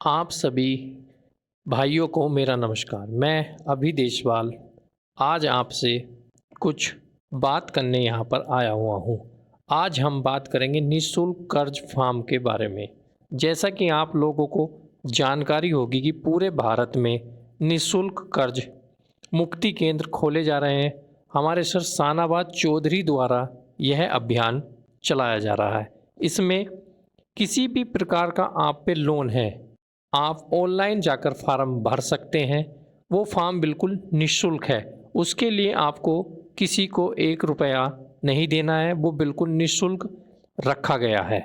आप सभी भाइयों को मेरा नमस्कार। मैं अभी देशवाल आज आपसे कुछ बात करने यहाँ पर आया हुआ हूँ। आज हम बात करेंगे निःशुल्क कर्ज फार्म के बारे में। जैसा कि आप लोगों को जानकारी होगी कि पूरे भारत में निःशुल्क कर्ज मुक्ति केंद्र खोले जा रहे हैं। हमारे सर शानावाज चौधरी द्वारा यह अभियान चलाया जा रहा है। इसमें किसी भी प्रकार का आप पे लोन है, आप ऑनलाइन जाकर फॉर्म भर सकते हैं। वो फॉर्म बिल्कुल निःशुल्क है। उसके लिए आपको किसी को 1 रुपया नहीं देना है, वो बिल्कुल निःशुल्क रखा गया है।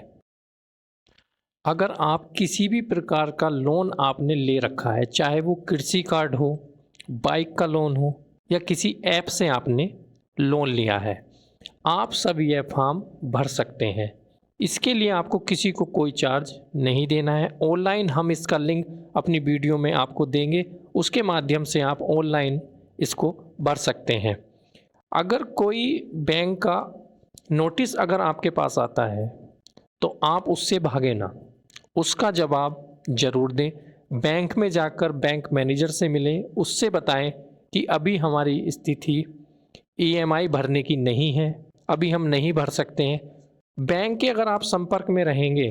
अगर आप किसी भी प्रकार का लोन आपने ले रखा है, चाहे वो कृषि कार्ड हो, बाइक का लोन हो या किसी ऐप से आपने लोन लिया है, आप सब यह फॉर्म भर सकते हैं। इसके लिए आपको किसी को कोई चार्ज नहीं देना है। ऑनलाइन हम इसका लिंक अपनी वीडियो में आपको देंगे, उसके माध्यम से आप ऑनलाइन इसको भर सकते हैं। अगर कोई बैंक का नोटिस अगर आपके पास आता है तो आप उससे भागे ना, उसका जवाब ज़रूर दें। बैंक में जाकर बैंक मैनेजर से मिलें, उससे बताएं कि अभी हमारी स्थिति ईएमआई भरने की नहीं है, अभी हम नहीं भर सकते हैं। बैंक के अगर आप संपर्क में रहेंगे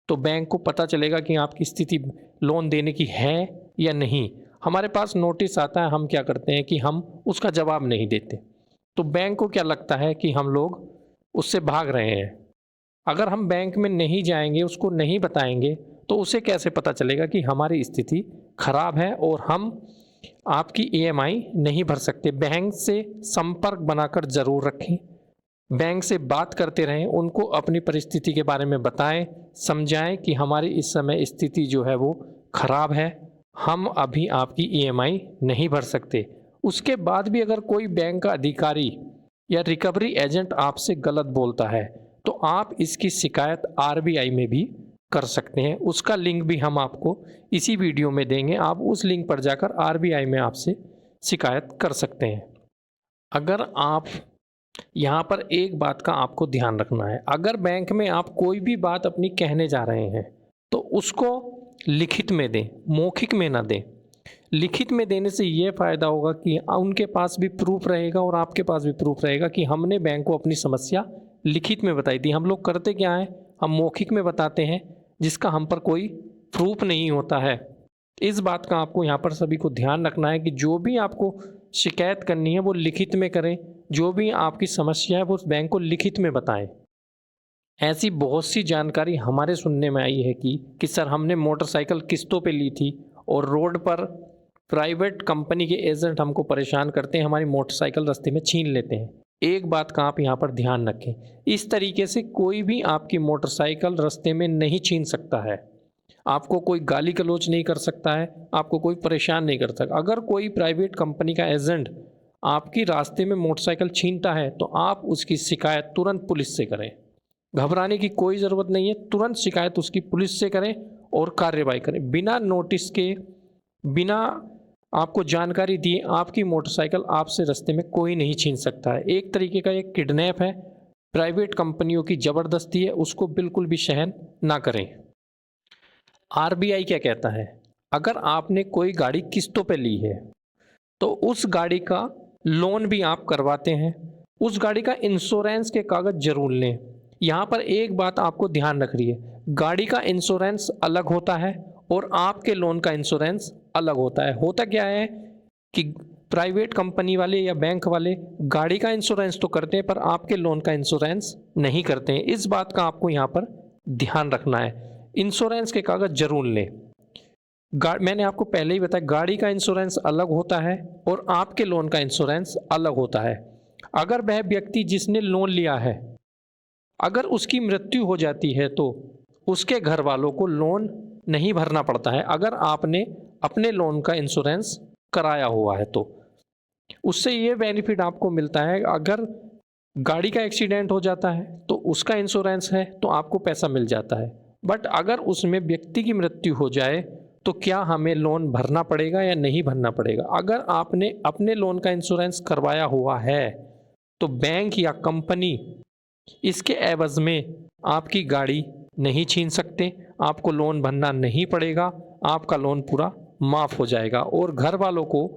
तो बैंक को पता चलेगा कि आपकी स्थिति लोन देने की है या नहीं। हमारे पास नोटिस आता है, हम क्या करते हैं कि हम उसका जवाब नहीं देते, तो बैंक को क्या लगता है कि हम लोग उससे भाग रहे हैं। अगर हम बैंक में नहीं जाएंगे, उसको नहीं बताएंगे, तो उसे कैसे पता चलेगा कि हमारी स्थिति खराब है और हम आपकी ईएमआई नहीं भर सकते। बैंक से संपर्क बनाकर ज़रूर रखें, बैंक से बात करते रहें, उनको अपनी परिस्थिति के बारे में बताएं, समझाएं कि हमारी इस समय स्थिति जो है वो खराब है, हम अभी आपकी ईएमआई नहीं भर सकते। उसके बाद भी अगर कोई बैंक का अधिकारी या रिकवरी एजेंट आपसे गलत बोलता है तो आप इसकी शिकायत आरबीआई में भी कर सकते हैं। उसका लिंक भी हम आपको इसी वीडियो में देंगे, आप उस लिंक पर जाकर आरबीआई में आपसे शिकायत कर सकते हैं। अगर आप यहाँ पर एक बात का आपको ध्यान रखना है, अगर बैंक में आप कोई भी बात अपनी कहने जा रहे हैं तो उसको लिखित में दें, मौखिक में ना दें। लिखित में देने से ये फ़ायदा होगा कि उनके पास भी प्रूफ रहेगा और आपके पास भी प्रूफ रहेगा कि हमने बैंक को अपनी समस्या लिखित में बताई थी। हम लोग करते क्या है, हम मौखिक में बताते हैं जिसका हम पर कोई प्रूफ नहीं होता है। इस बात का आपको यहाँ पर सभी को ध्यान रखना है कि जो भी आपको शिकायत करनी है वो लिखित में करें, जो भी आपकी समस्या है वो उस बैंक को लिखित में बताएं। ऐसी बहुत सी जानकारी हमारे सुनने में आई है कि सर हमने मोटरसाइकिल किस्तों पे ली थी और रोड पर प्राइवेट कंपनी के एजेंट हमको परेशान करते हैं, हमारी मोटरसाइकिल रास्ते में छीन लेते हैं। एक बात का आप यहाँ पर ध्यान रखें, इस तरीके से कोई भी आपकी मोटरसाइकिल रास्ते में नहीं छीन सकता है। आपको कोई गाली गलौज नहीं कर सकता है, आपको कोई परेशान नहीं कर सकता। अगर कोई प्राइवेट कंपनी का एजेंट आपकी रास्ते में मोटरसाइकिल छीनता है तो आप उसकी शिकायत तुरंत पुलिस से करें। घबराने की कोई ज़रूरत नहीं है, तुरंत शिकायत उसकी पुलिस से करें और कार्रवाई करें। बिना नोटिस के, बिना आपको जानकारी दिए आपकी मोटरसाइकिल आपसे रास्ते में कोई नहीं छीन सकता है। एक तरीके का ये किडनैप है, प्राइवेट कंपनियों की ज़बरदस्ती है, उसको बिल्कुल भी सहन ना करें। आरबीआई क्या कहता है, अगर आपने कोई गाड़ी किस्तों पे ली है तो उस गाड़ी का लोन भी आप करवाते हैं, उस गाड़ी का इंश्योरेंस के कागज़ ज़रूर लें। यहाँ पर एक बात आपको ध्यान रखनी है, गाड़ी का इंश्योरेंस अलग होता है और आपके लोन का इंश्योरेंस अलग होता है। होता क्या है कि प्राइवेट कंपनी वाले या बैंक वाले गाड़ी का इंश्योरेंस तो करते हैं पर आपके लोन का इंश्योरेंस नहीं करते हैं। इस बात का आपको यहाँ पर ध्यान रखना है। इंश्योरेंस के कागज़ ज़रूर लें। मैंने आपको पहले ही बताया, गाड़ी का इंश्योरेंस अलग होता है और आपके लोन का इंश्योरेंस अलग होता है। अगर वह व्यक्ति जिसने लोन लिया है, अगर उसकी मृत्यु हो जाती है तो उसके घर वालों को लोन नहीं भरना पड़ता है, अगर आपने अपने लोन का इंश्योरेंस कराया हुआ है तो। उससे ये बेनिफिट आपको मिलता है, अगर गाड़ी का एक्सीडेंट हो जाता है तो उसका इंश्योरेंस है तो आपको पैसा मिल जाता है, बट अगर उसमें व्यक्ति की मृत्यु हो जाए तो क्या हमें लोन भरना पड़ेगा या नहीं भरना पड़ेगा। अगर आपने अपने लोन का इंश्योरेंस करवाया हुआ है तो बैंक या कंपनी इसके एवज में आपकी गाड़ी नहीं छीन सकते, आपको लोन भरना नहीं पड़ेगा, आपका लोन पूरा माफ़ हो जाएगा और घर वालों को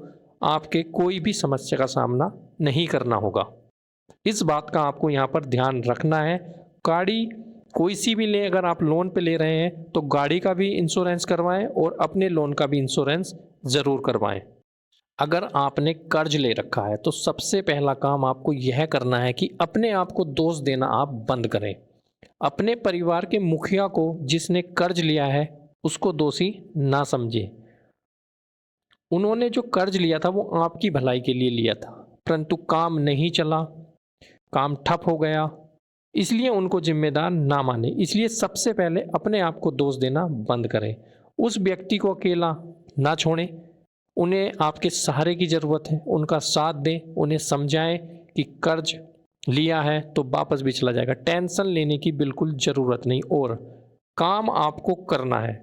आपके कोई भी समस्या का सामना नहीं करना होगा। इस बात का आपको यहाँ पर ध्यान रखना है। गाड़ी कोई सी भी लें, अगर आप लोन पे ले रहे हैं तो गाड़ी का भी इंश्योरेंस करवाएं और अपने लोन का भी इंश्योरेंस ज़रूर करवाएं। अगर आपने कर्ज ले रखा है तो सबसे पहला काम आपको यह करना है कि अपने आप को दोष देना आप बंद करें। अपने परिवार के मुखिया को, जिसने कर्ज लिया है, उसको दोषी ना समझें। उन्होंने जो कर्ज लिया था वो आपकी भलाई के लिए लिया था, परंतु काम नहीं चला, काम ठप हो गया, इसलिए उनको जिम्मेदार ना माने। इसलिए सबसे पहले अपने आप को दोष देना बंद करें। उस व्यक्ति को अकेला ना छोड़ें, उन्हें आपके सहारे की ज़रूरत है, उनका साथ दें, उन्हें समझाएं कि कर्ज लिया है तो वापस भी चला जाएगा। टेंशन लेने की बिल्कुल ज़रूरत नहीं और काम आपको करना है।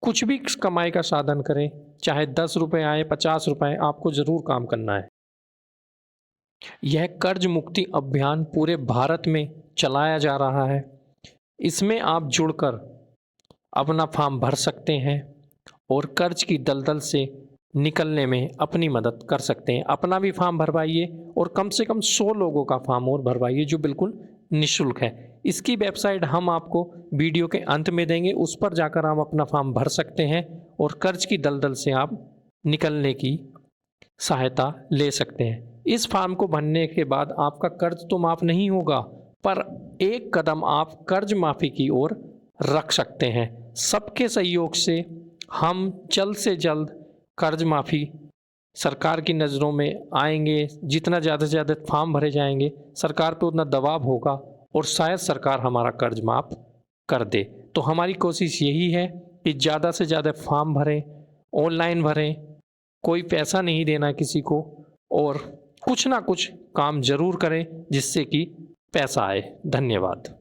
कुछ भी कमाई का साधन करें, चाहे 10 रुपये आए, 50 रुपये आए, आपको ज़रूर काम करना है। यह कर्ज मुक्ति अभियान पूरे भारत में चलाया जा रहा है। इसमें आप जुड़कर अपना फॉर्म भर सकते हैं और कर्ज की दलदल से निकलने में अपनी मदद कर सकते हैं। अपना भी फॉर्म भरवाइए और कम से कम 100 लोगों का फॉर्म और भरवाइए, जो बिल्कुल निःशुल्क है। इसकी वेबसाइट हम आपको वीडियो के अंत में देंगे, उस पर जाकर आप अपना फॉर्म भर सकते हैं और कर्ज की दलदल से आप निकलने की सहायता ले सकते हैं। इस फॉर्म को भरने के बाद आपका कर्ज तो माफ़ नहीं होगा, पर एक कदम आप कर्ज माफ़ी की ओर रख सकते हैं। सबके सहयोग से हम जल्द से जल्द कर्ज माफ़ी सरकार की नज़रों में आएंगे। जितना ज़्यादा से ज़्यादा फॉर्म भरे जाएंगे, सरकार पे उतना दबाव होगा और शायद सरकार हमारा कर्ज माफ़ कर दे। तो हमारी कोशिश यही है कि ज़्यादा से ज़्यादा फॉर्म भरें, ऑनलाइन भरें, कोई पैसा नहीं देना किसी को, और कुछ ना कुछ काम ज़रूर करें जिससे कि पैसा आए। धन्यवाद।